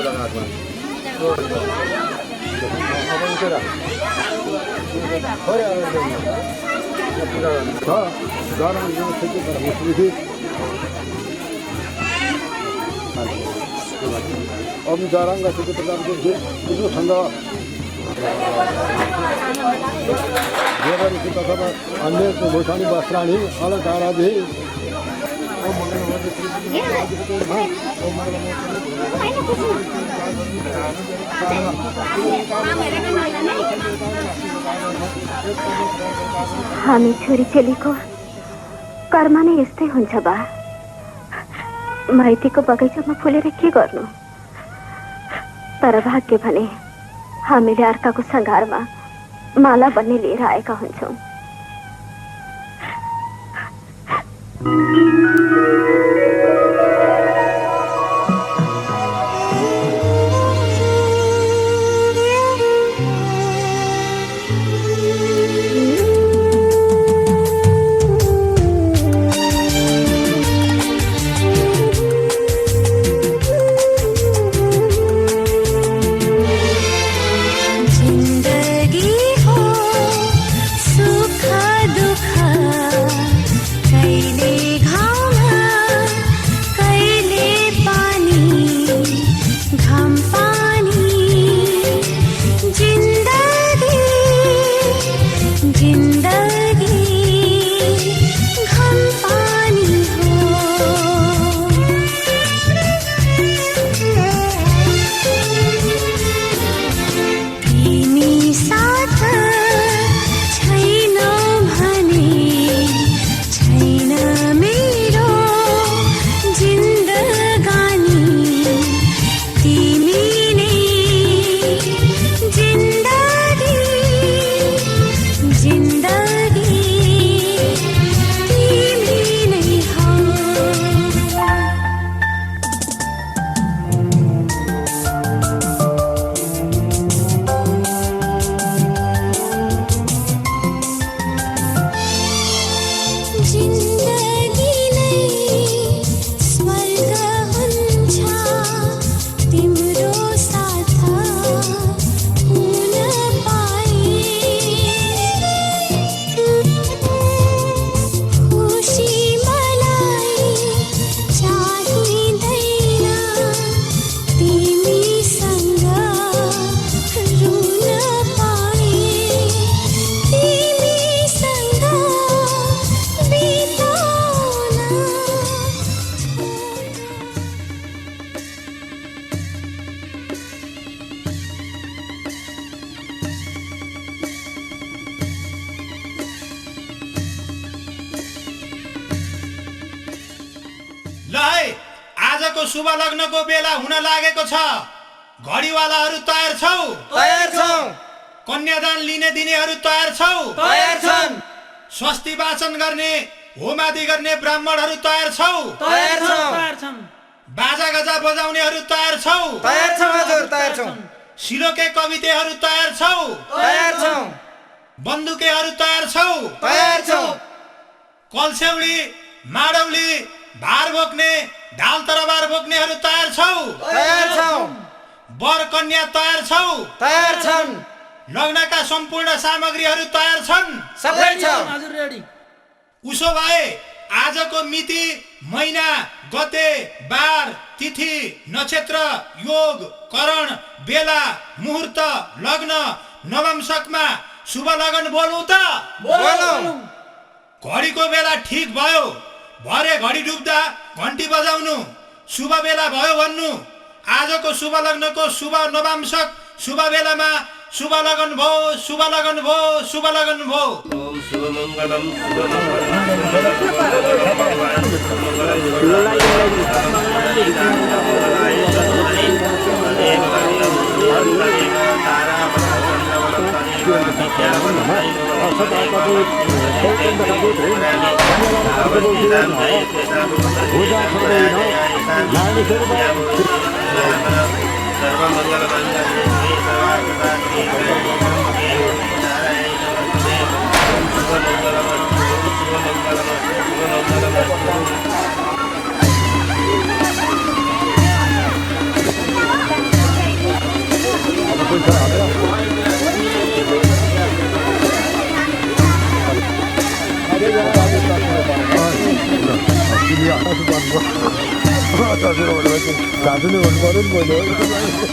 Om jarang nggak cukup tergantung itu sangga dia dari kita sama anda itu bosani basrani ala cara deh हामी छोरी चेलीको कर्म नै यस्तै हुन्छ बा माइतीको बगैँचामा फुलेर के गर्नु तर भाग्य भने हामीले अर्काको सङ्घारमा माला बन्ने लिएर आएका हुन्छौं शुभ लग्नको बेला हुन लागेको छ घडीवालाहरू तयार छौ तयार छौ कन्यादान लिने दिनेहरू तयार छौ तयार छन् स्वस्ति वाचन गर्ने होमादि गर्ने ब्राह्मणहरू तयार छौ तयार छन् बाजा गजा बजाउनेहरू तयार छौ तयार छौ हजुर तयार छौ सिलोके कवितेहरू तयार छौ तयार छौ बन्दुकेहरू तयार छौ तयार छौ कलसेउली माडौली भार बोक्ने ढाल तरबार बोक्नेहरू तयार छौ तयार छौ वर कन्या तयार छौ तयार छन् लग्नका सम्पूर्ण सामग्रीहरू तयार छन् सबै छ हजुर रेडी उसो भए आजको मिति महिना गते बार तिथि नक्षत्र योग करण बेला मुहूर्त लग्न नवमशकमा शुभ लगन बोलौं त बोलौं घडीको बेला ठीक भयो भरे घडी डुब्दा घन्टी बजाउनु शुभ बेला भयो भन्नु आजको शुभ लग्नको शुभ नवमशक शुभ बेलामा शुभ लगन भो शुभ लगन भो शुभ लगन भो ओम शुभ मंगलम दाजुले भन्नु पर्यो नि मैले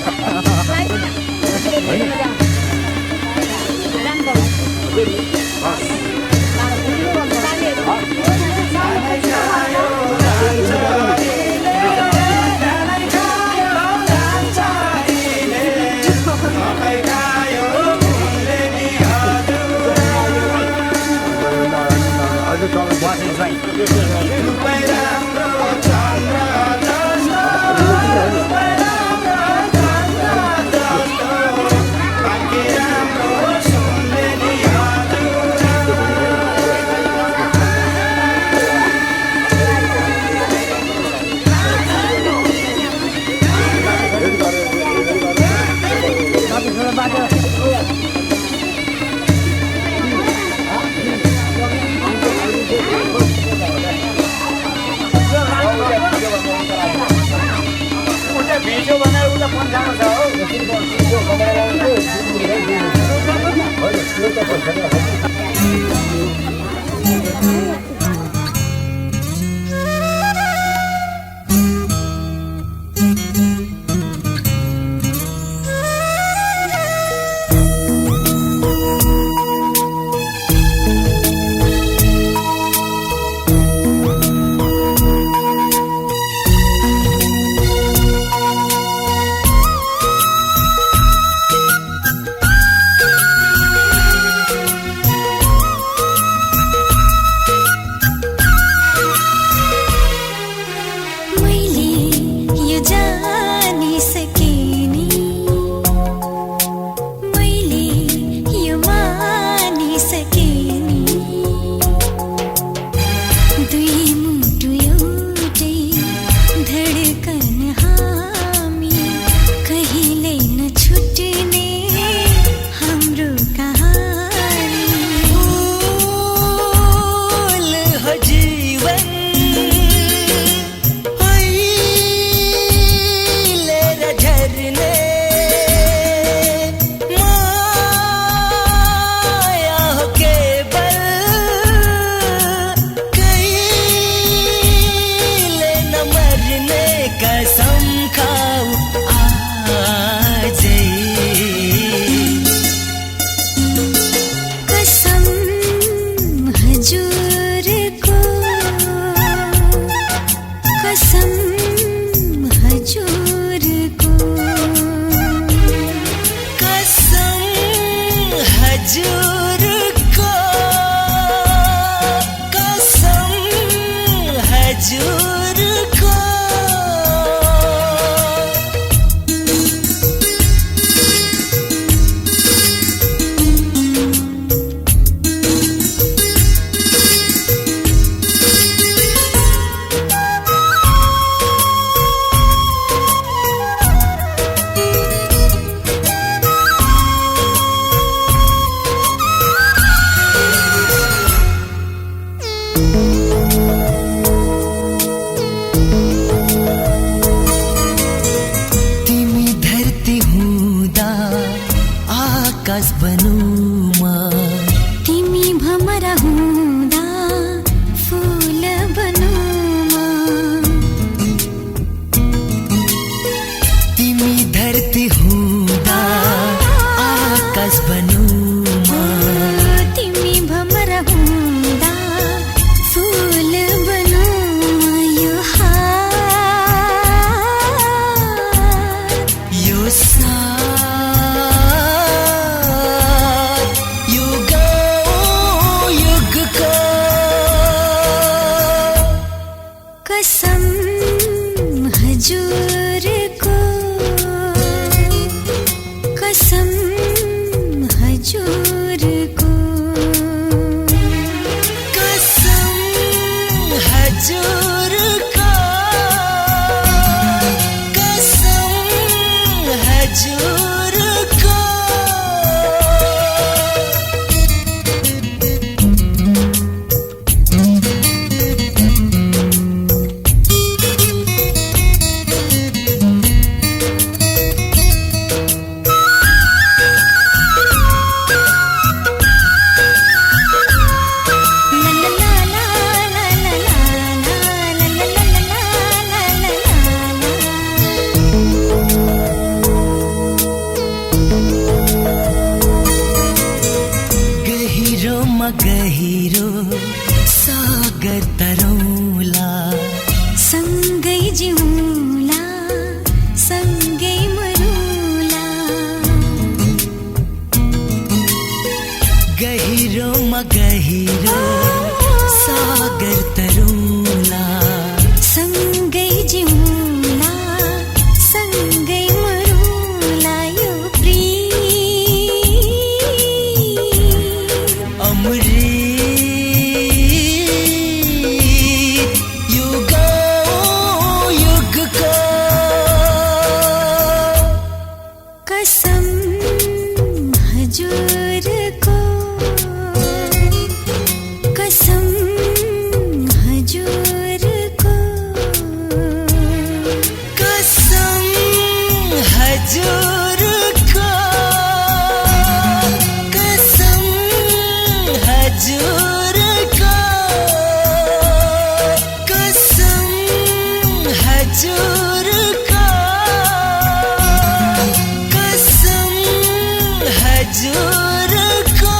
गहिरो सागर तरुला सँगै जिउला सँगै मरुला यो प्रेम अमृत युग युगको कसम हजुरको कसम हजुरको कसम हजुरको कसम हजुरको कसम हजुरको कसम हजुरको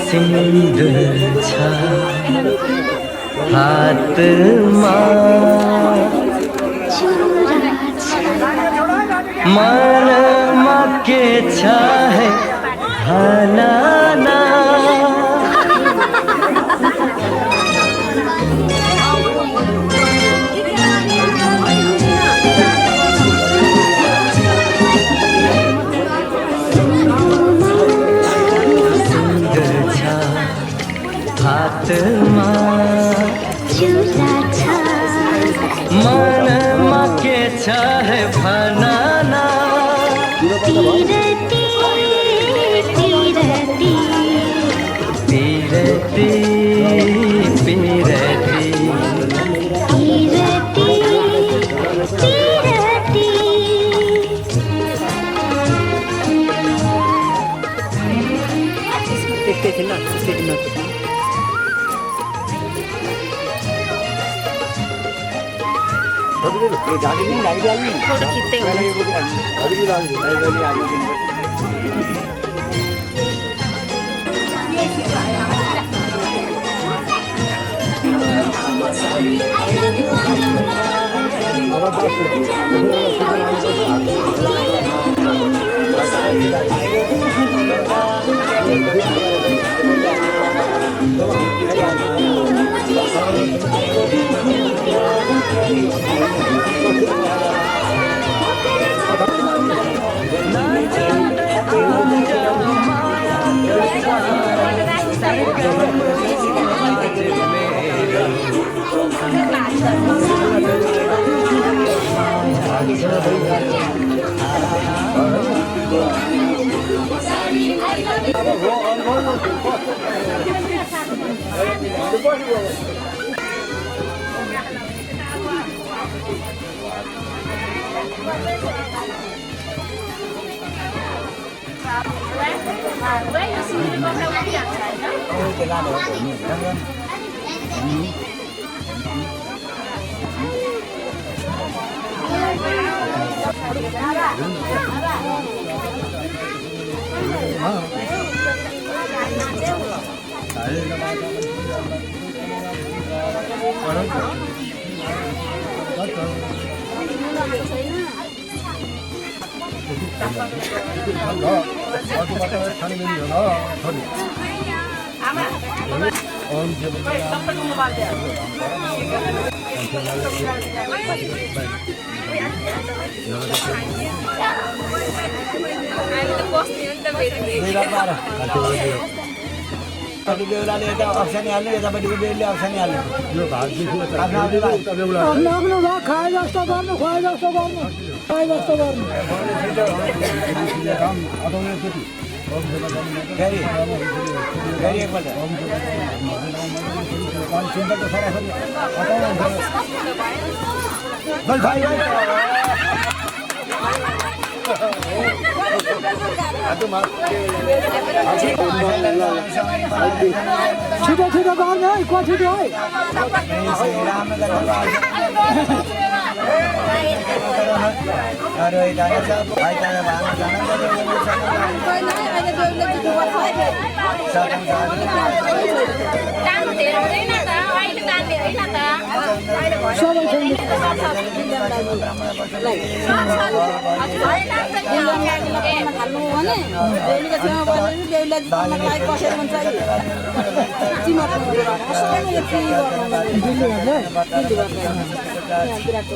सिंदूर छ हातमा मनमा के छ है भनाना हातमा मनमा के छ है भनाना पीरती पीरती पीरती पीरती पीरती पीरती फोटो खिच्दै बेहुलाले यता अप्सनी हाल्नु यतापट्टिको बेहुलीले अप्सनी हाल्नु यो भागदेखि आफ्नो भाग खाए जस्तो गर्नु खुवाए जस्तो गर्नु खुवाए जस्तो गर्नु फेरि फेरि एकपल्ट छिटो छिटो गर्ने है छिटो है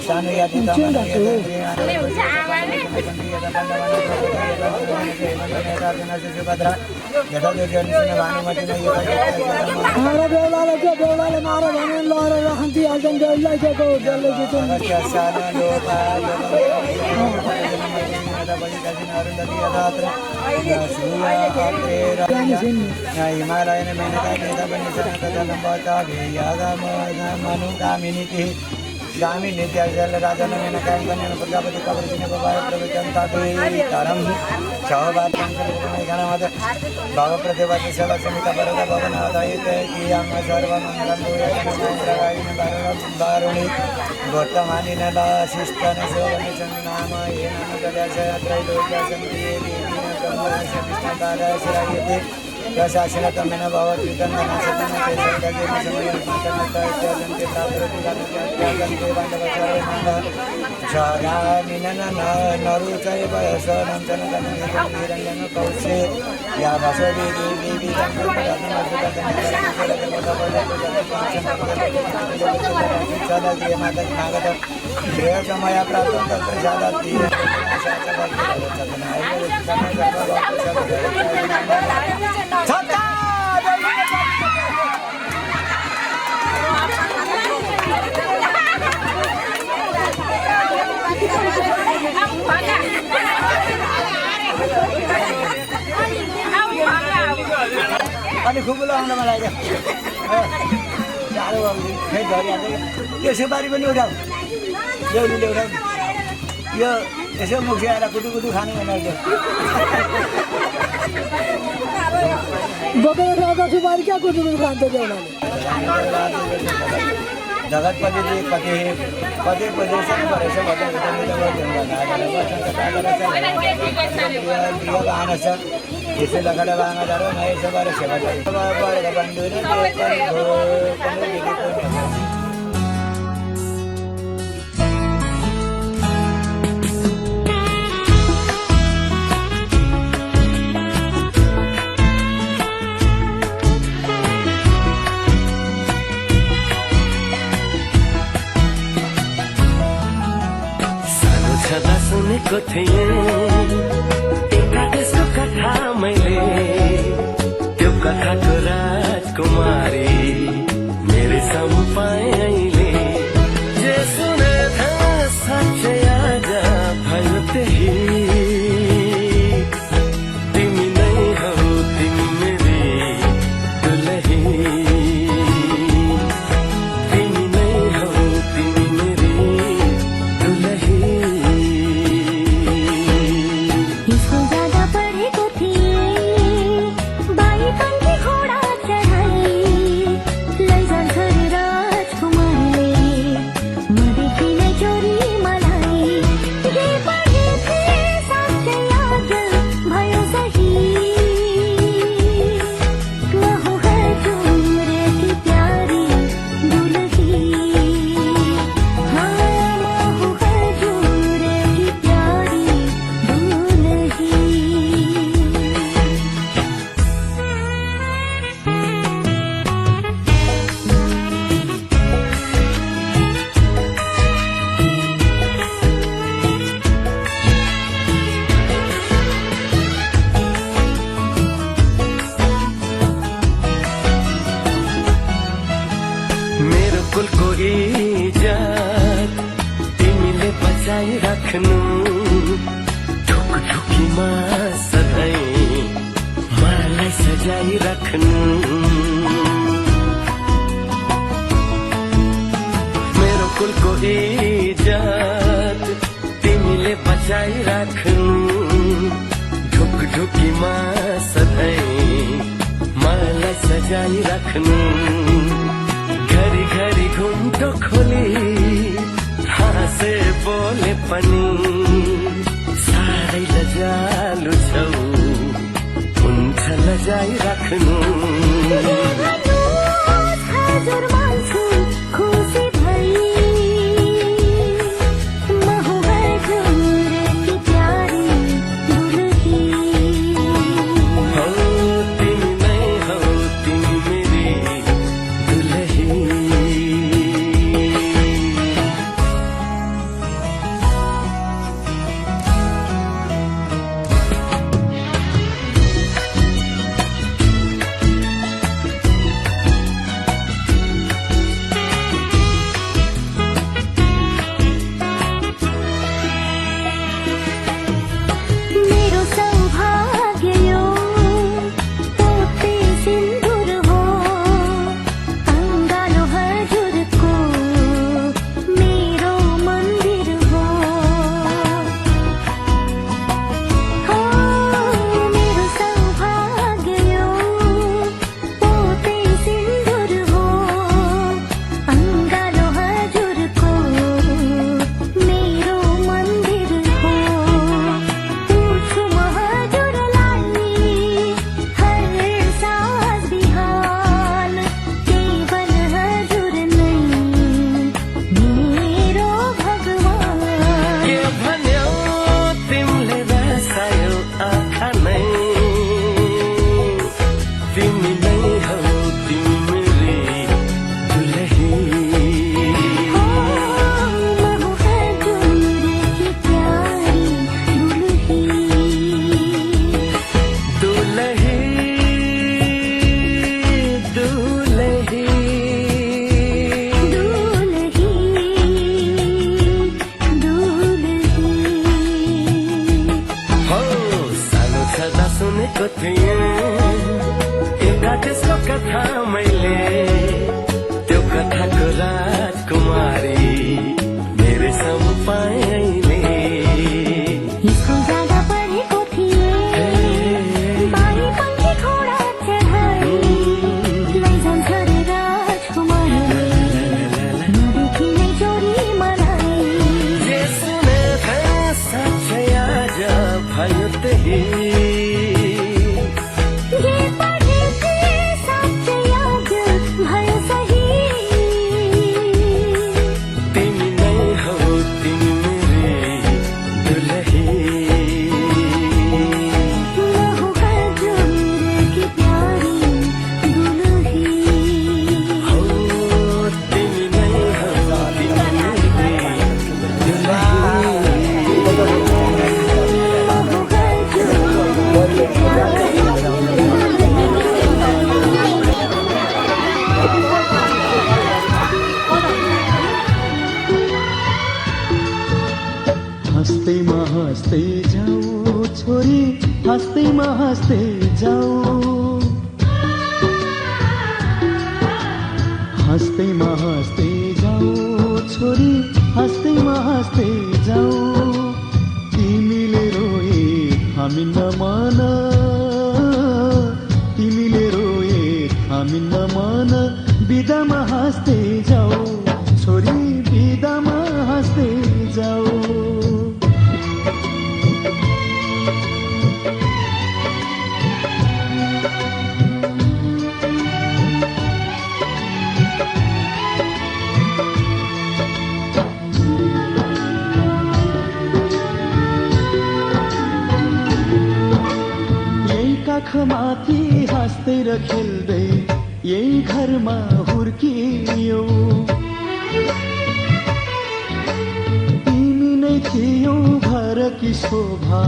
सानो यादी बेहुलाले मार भने लहर राखन्थी हाल्छन् बेहुलीलाई के जसले जित्छन् हिमालयन मनुकामिनी गामी नित्याजल राजन मेनका कन्या प्रजापति कबर जिने बाबा प्रवचनता तरम छहबाद गणमत भव प्रतिपति सलक्षमिता वरदा भवन आदायित कियाम सर्वमंगलम भूयाय वारुणी वर्तमानिन ला शिष्टन सोवन संनाम ये नाम जलस्य त्रैलोक्य संति देवी कमलाशमिष्टारश्रयते प्रशासनतमेन भवत्युतंगन सतन तेजगे समयन्तनते प्राप्तरुतिगन्ते बान्धवसर्वमानः शरामिनन नरुचय वयसनं जनगणनिरञ्जन कौशे या वसवि देवी सदगे मागत गृहसमया प्राप्तं तत्प्रसादात् अनि खुब लगाउन मलाई साह्रो फेरि झरिहाल्छ यो सुपारी पनि उठाऊ बेहुलीले उठाऊ यो यसो मुखी आएर कुटु कुटु खानु भनेर बोकेर खाँदा सुपारी क्या कुटु कुटु खान्छ बेहुलाले जगतपती पती पदे पदेशन परेश प्रियगानस जिसे लखड वांगदारो महेश वर्ष बंधुर छँदा सुनेको थिएँ एकादेशको कथा मैले त्यो कथाको राजकुमारी मेरो सामु पाएँ अहिले जे सुने साँच्चै आज भयो त्यही तिमी नै हौ तिमी मेरी दुलही तिमी नै हौ तिमी मेरी दुलही कुलको इज्जत तिमीले बचाइराख्नु ढुकढुकीमा सधैँ मलाई सजाइराख्नु मेरो कुलको इज्जत तिमीले बचाइराख्नु ढुकढुकीमा सधैँ मलाई सजाइराख्नु घरी घरी घुम्टो खोली हाँसे बोले पनि साह्रै लजालु छौ हुन्छ लजाइराख्नु सुनेको थिएँ एकादेशको कथा मैले त्यो कथाको राजकुमारी मेरो सामु पाएँ अहिले हाँस्दैमा हाँस्दै जाऊ हाँस्दैमा हाँस्दै जाऊ छोरी हाँस्दैमा हाँस्दै जाऊ तिमीले रोए हामी नमान तिमीले रोए हामी नमान बिदामा हाँस्दै जाऊ छोरी बिदामा हाँस्दै जाऊ काखमाथि हाँस्दै र खेल्दै यही घरमा हुर्कियो तिमी नै थियौ घरकी शोभा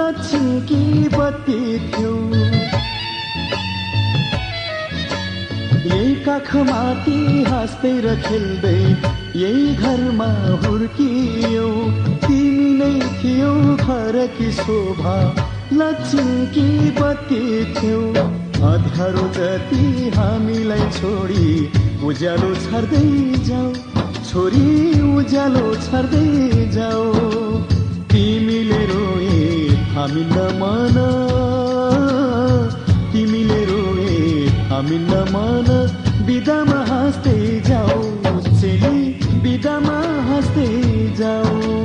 लक्ष्मीकी बत्ती थियौ यही काखमाथि हाँस्दै र खेल्दै यही घरमा हुर्कियो तिमी नै थियौ घरकी शोभा लक्ष्मीकी बत्ती थियौ अँध्यारो जति हामीलाई छोडी उज्यालो छर्दै जाऊ छोरी उज्यालो छर्दै जाऊ तिमीले रोए हामी नमान तिमीले रोए हामी नमान बिदामा हाँस्दै जाऊ चेली बिदामा हाँस्दै जाऊ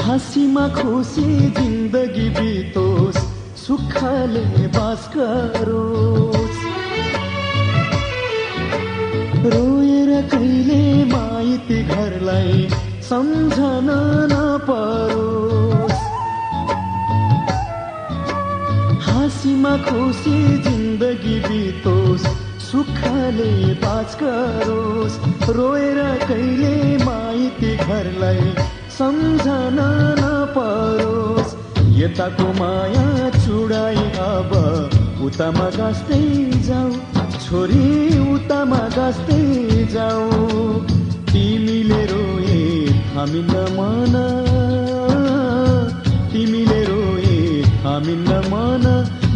हाँसीमा खुसी जिन्दगी बितोस् सुखले बास गरोस् रोएर कहिले माइती घरलाई सम्झन नपरोस् हाँसीमा खुसी जिन्दगी बितोस् सुखले बास गरोस् रोएर कहिले माइती घरलाई सम्झन नपरोस् यताको माया चुडाई अब उतामा गाँस्दै जाऊ छोरी उतामा गाँस्दै जाऊ तिमीले रोए हामी नमान तिमीले रोए हामी नमान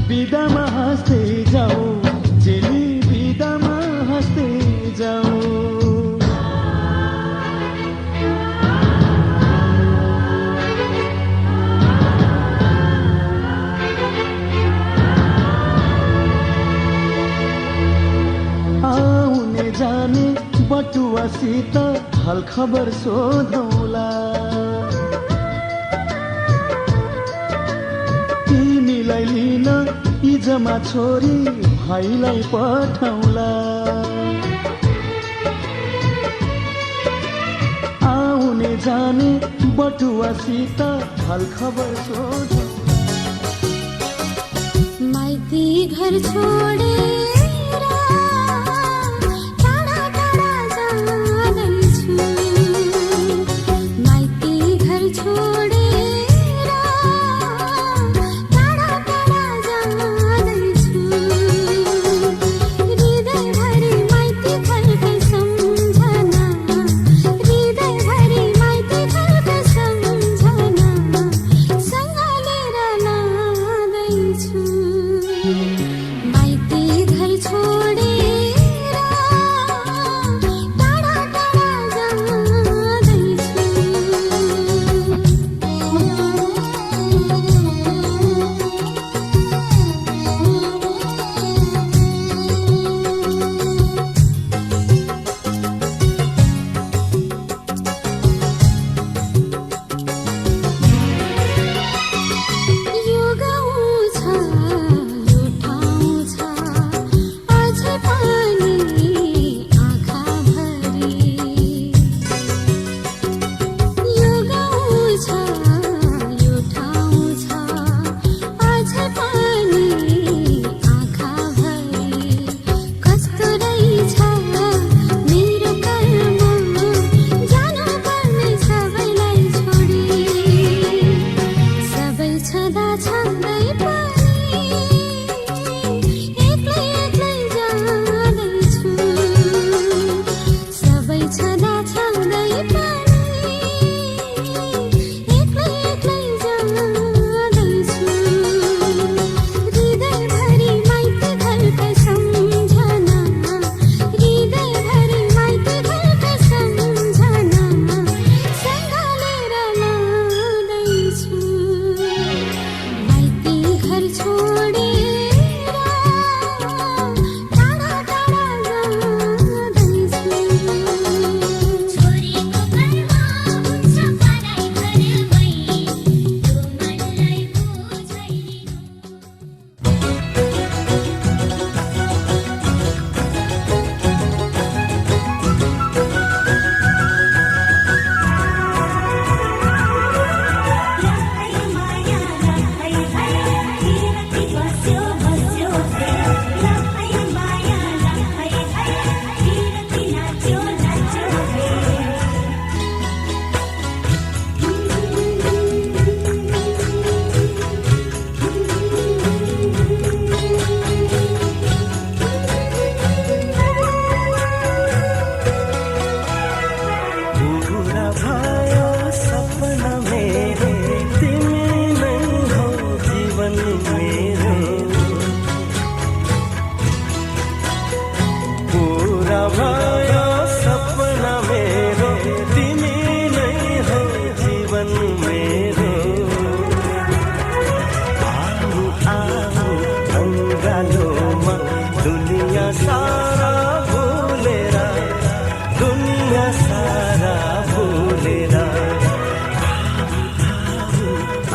बिदामा हाँस्दै जाऊ चेली बिदामा हाँस्दै जाऊ जाने बटुवासित हाल खबर सोधौला तिमीलाई लिन इजमा छोरी भाइलाई पठाउला आउने जाने बटुवासित हाल खबर सोधौ माइती घर छोडे माइती अँगालोमा दुनिया सारा भुलेर दुनिया सारा भुलेर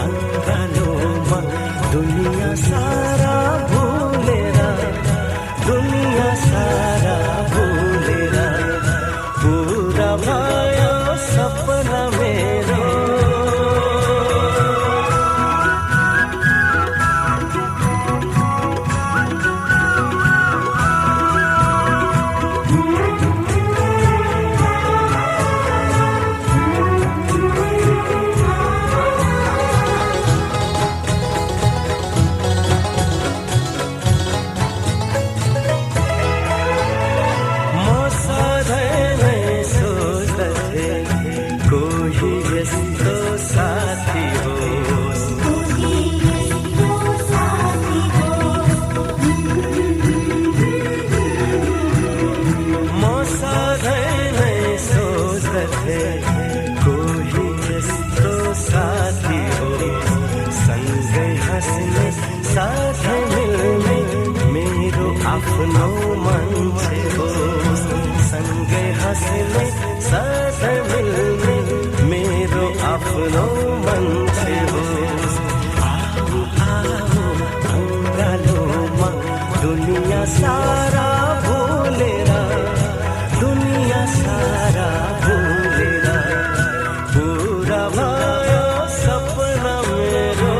अँगालोमा दुनिया सारा भुलेर दुनिया सारा भुलेर पूरा भयो सपना मेरो कोही यस्तो साथी हो म सधैँ नै सोच्दथे कोही यस्तो साथी हो सँगै हाँस्ने साथै मिल्ने मेरो आफ्नो मान्छे हो सँगै हाँस्ने साथै मिल्ने मेरो आफ्नो मान्छे हो आऊ आऊ अँगालोमा दुनिया सारा भुलेर दुनिया सारा भुलेर पूरा भयो सपना मेरो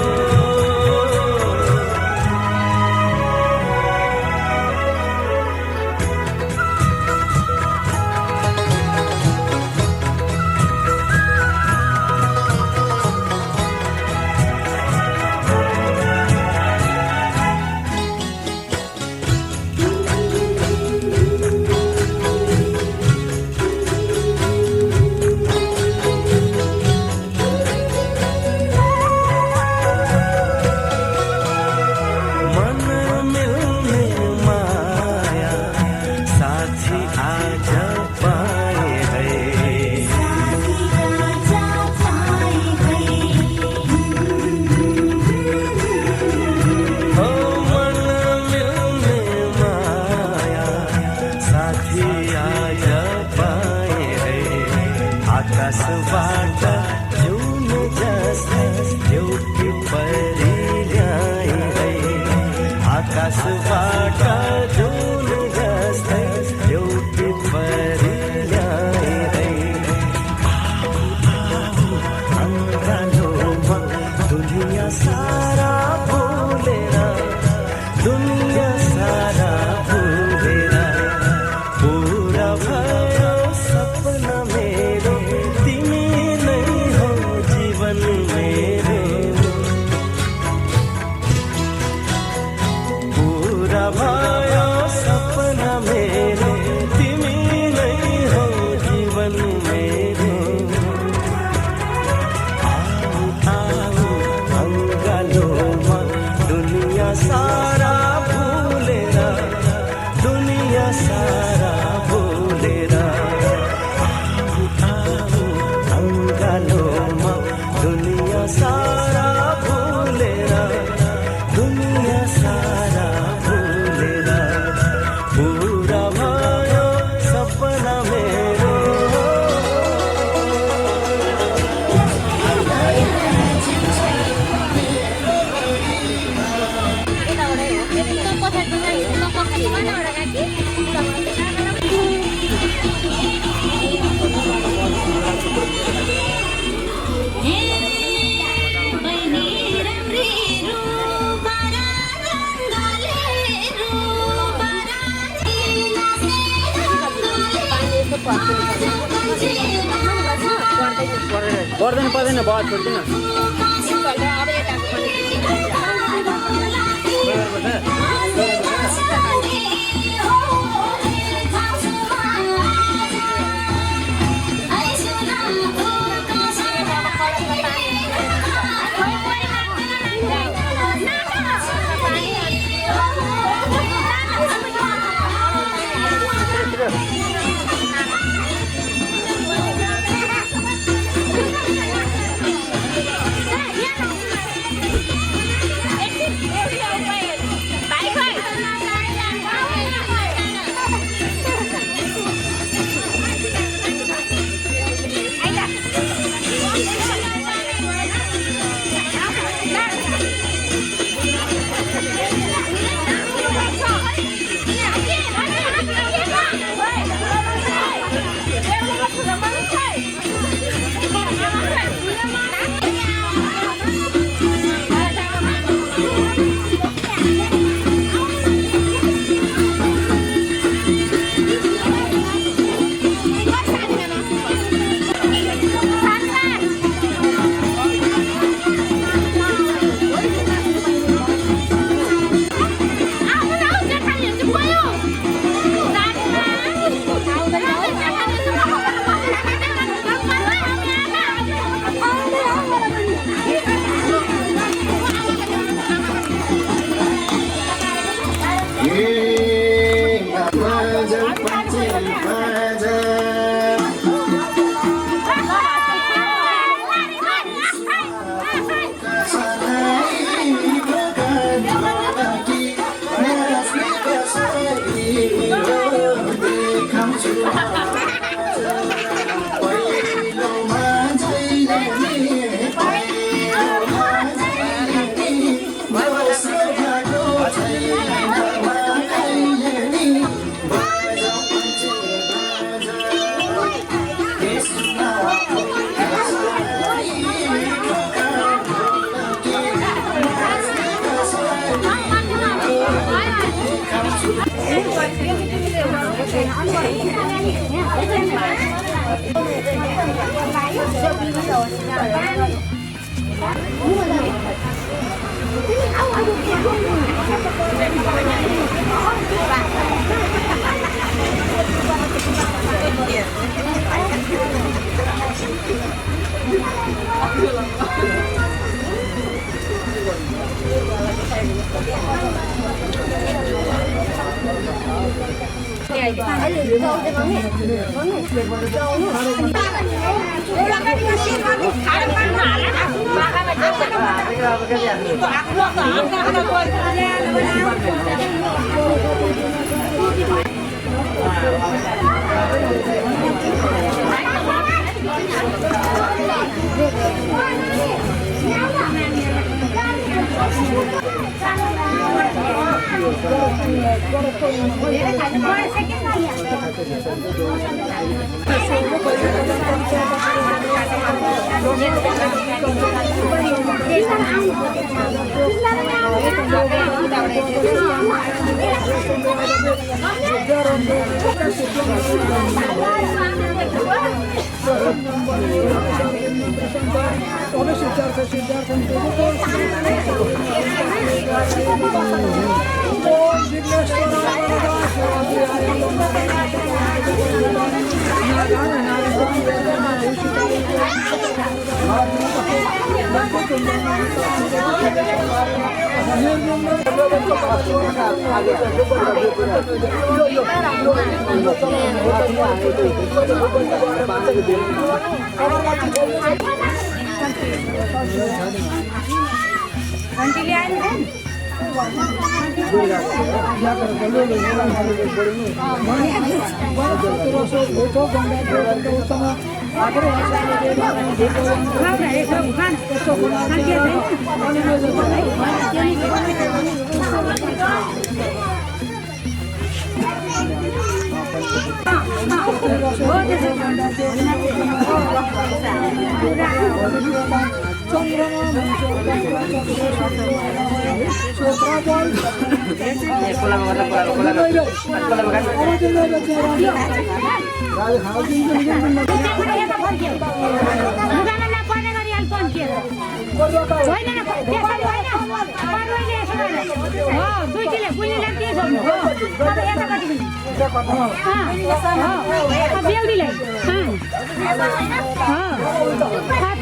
आकाशबाट जुन जस्तै एउटी परी ल्याए आकाशबाट जुन जस्तै एउटी परी ल्याए अँगालोमा दुनिया सारा भुलेर दुनिया सारा भुलेर पूरा भयो सपना मेरो तिमी नै हो जीवन मेरो पूरा भयो सपना मेरो तिमी नै हो जीवन मेरो आऊ आऊ अँगालोमा दुनिया सारा भुलेर दुनिया सारा भुलेर अँगालोमा दुनिया सारा भुलेर दुनिया सारा भुलेर पूरा भयो सपना मेरो पर्दैन पर्दैन भयो छोड्दिन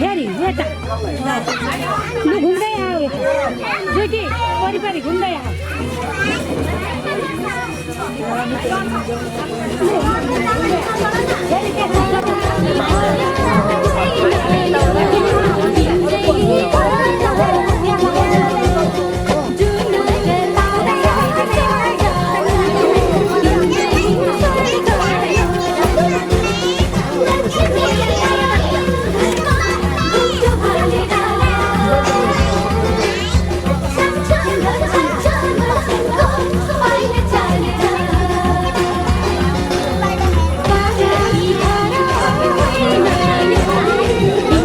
फेरि यता लु घुम्दै आऊ दुईटी वरिपरि घुम्दै आऊ Bye.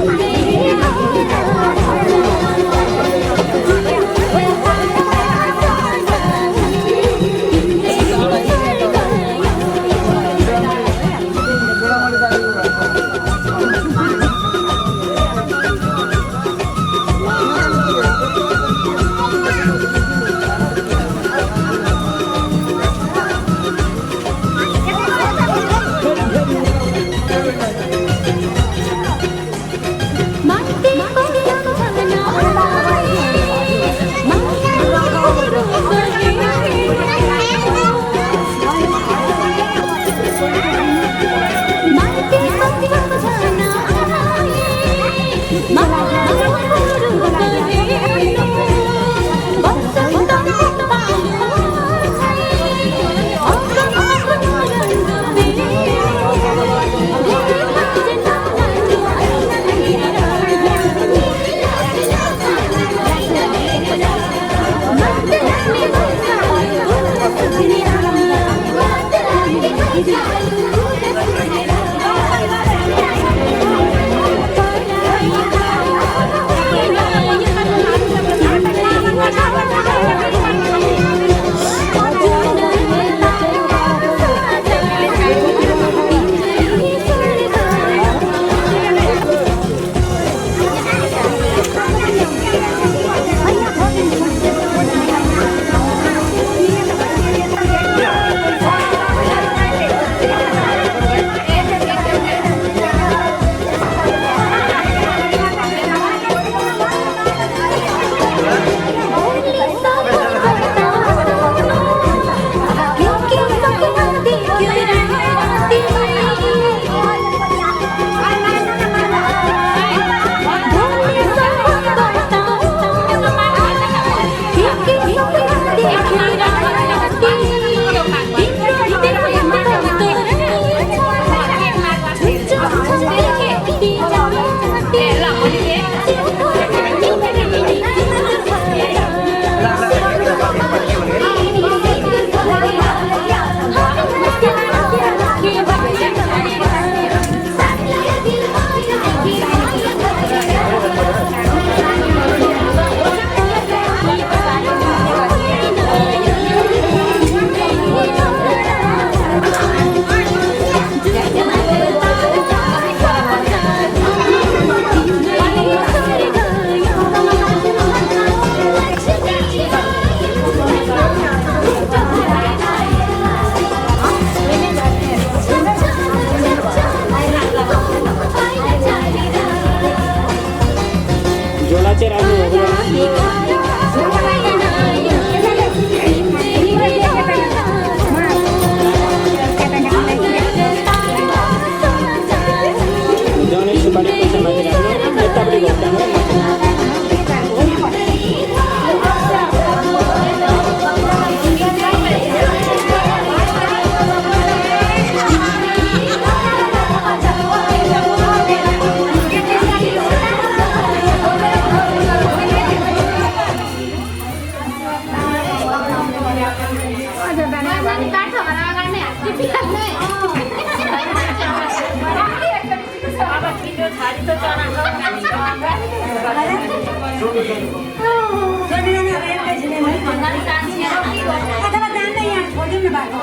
अथवा जान्दै यहाँ छोडिदिउँ न बाटो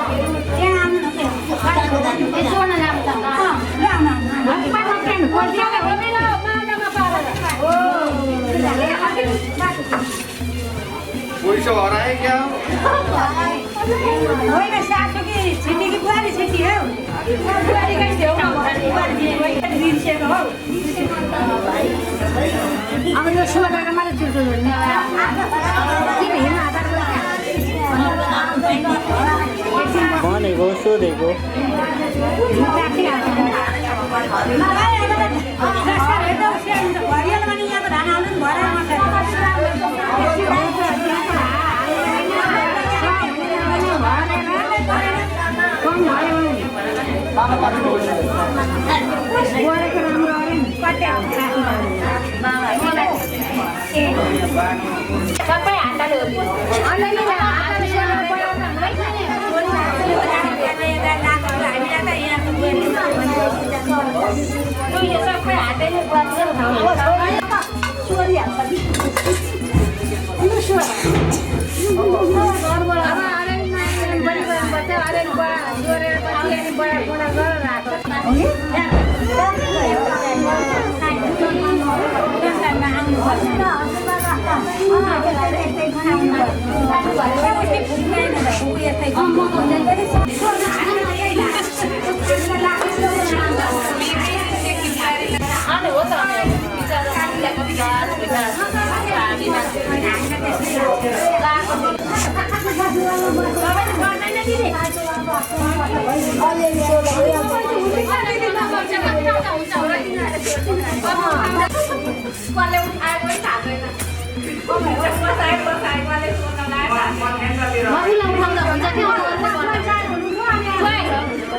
यहाँ आउनु न पैसा हराए क्या होइन सासू कि छिटी कि बुहारी छिटी हौ बुहारीकै छेउमा बिर्सेको हौ अब यो सोधेर मात्रै चुर्छु किन हिँड्न आधार भनेको सोधेको घरियाल भने यहाँको धान आउनु नि भएर सबै हातले सबै हातले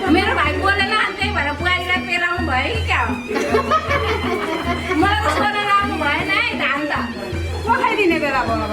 मेरो भाइ बोलेन त्यही भएर बुहारीलाई पेलाउनु भयो कि क्या मलाई त सोना लानु भएन है धान त पखाइदिने बेला भयो